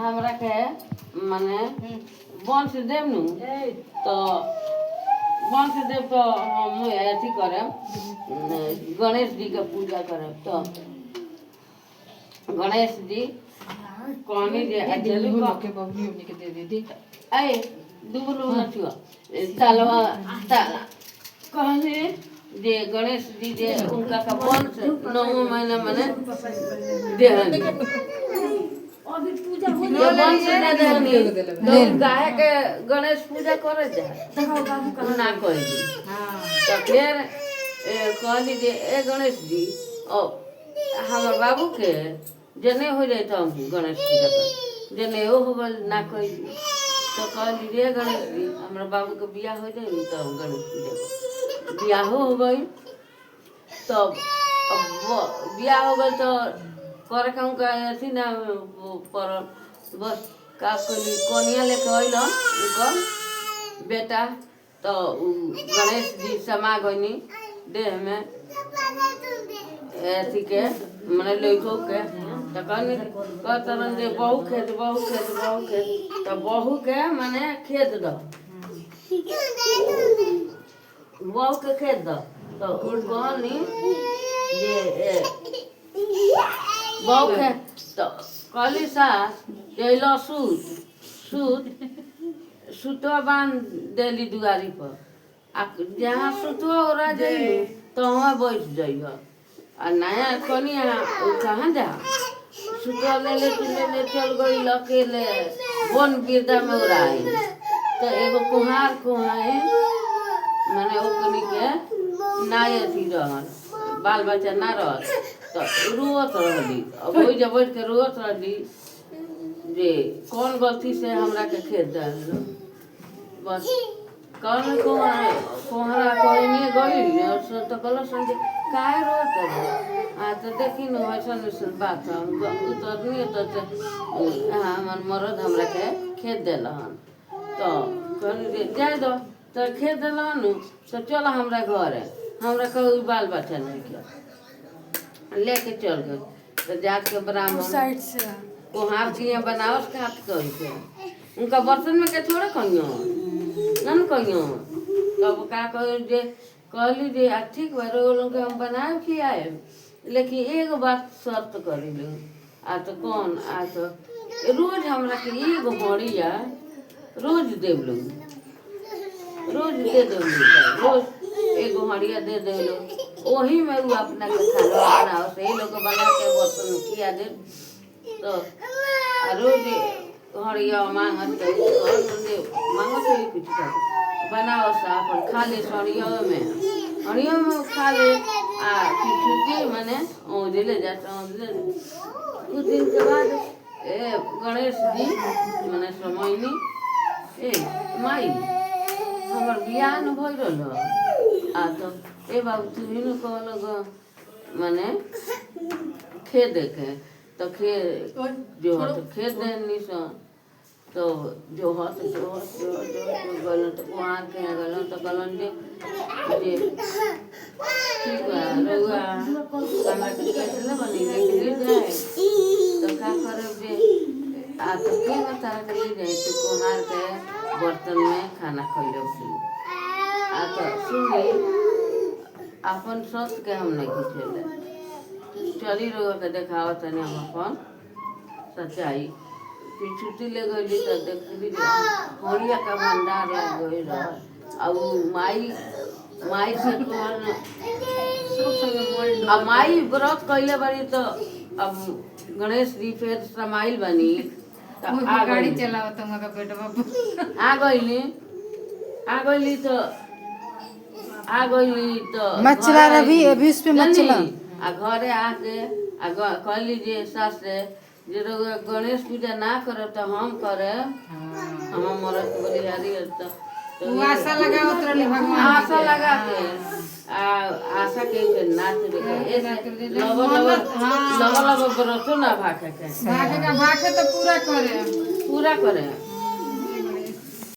हमरा के माने वंश देव नु तो वंश देव तो हम ऐसी करे गणेश जी के पूजा करे तो गणेश जी कहनी जे अजलू के बबली उन्हीं के दे दे ए दुबलू न छुआ तालवा ताला कहनी जे गणेश जी जे उनका का वंश 9 महीना माने देहनी अभी पूजा हो जाए गाय के गणेश पूजा करे जाए ना करे तो फिर कहली जे ए गणेश जी ओ हमार बाबू के जने हो जाए तो हम गणेश पूजा कर जने हो गल ना कही तो कहली रे गणेश जी हमारे बाबू के बियाह हो जाए तो हम गणेश पूजा कर बियाह हो गई तो बियाह हो गई तो करे कहूँ का अथी ना पर बस का कहली कोनिया लेके अलन उनकर बेटा तो गणेश जी समा गईनी देह में अथी के मैंने लड़कों के तो कहतरन जे बहू खेत तो बहू के माने खेत दो बहू के खेत दो तो कहनी जे बहू के तो कहली सास जैलो सुतवा बांध देली दुआरी पर आ जहाँ सुतवा ओरा जाइए तो वहाँ बैठ जाइए आ नया कनिया कहाँ जा सुतवा ले चल गई अकेले वन बिरदा में उड़ाई तो एगो कुहार कुहाई माने ओकनी के नाय अथी रहल बाल बच्चा ना रहल तो रोत रहली अब वही जब बैठ के रोत रहली जे कौन गलती से हमरा के खेत दे बस कौन कोहरा कहनी गई तो कहल संजय काहे रोत है तो देखी न वैसन बात हम उतरनी तो हमार मरद हमरा के खेत दिलहन तो कहनी जाए दो तो खेत दिलहन तो चल हमरा घर हमरा कहू बाल बच्चा नहीं के लेके चल गए तो जाके ब्राह्मण साइड से कुहार के बनावस काट के उनका बर्तन में के थोड़ा कहियो न कहियो तब का कह जे कहली जे ठीक बा रोल के हम बनाए खियाए लेकिन एगो बात शर्त करी लू आ तो कौन आ तो रोज हमरा के एगो मड़िया रोज देव लू रोज दे दे रोज एगो हड़िया दे दे लो वही में वो अपना के खाना बनाओ से लोग बना के बर्तन खिया दे तो रोज हड़िया मांगत मांगत कुछ कर बनाओ सा अपन खा ले हड़िया में खा ले आ छुट्टी मैंने दिले जाता कुछ दिन के बाद गणेश जी मैंने समयनी माई हमार बियाह न भइल रह आ तो ए बाबू तू ही न कहल माने खेत देखे तो खेत जो तो खेत देनी तो जो गल तो वहाँ के गल तो गलन जे ठीक है रउआ हमरा के कैसे बनी ले जाए तो का करब जे आ तो के बता के ले जाए तो कुहार के बर्तन में खाना खइलो आ तो सुनी अपन सस के हम नहीं खिचले चली रउआ के देखाव तनी हम अपन सच्चाई फिर छुट्टी ले गई तो देखली हड़िया का भंडार लग गई रह माई से अब माई व्रत कैले बनी तो अब गणेश जी फिर समाइल बनी तो गाड़ी चलाओ तुम बेटा आ गईली तो मचला रवि अभी उस पे मचला आ घरे आके कहली जे सास रे जे गणेश पूजा ना करे तो हम करे हम मरद बलिहारी तो आशा लगा उतरले भगवान आशा लगा के आशा के नाच देखे लव व्रतो ना भाखे के भाखे तो पूरा करे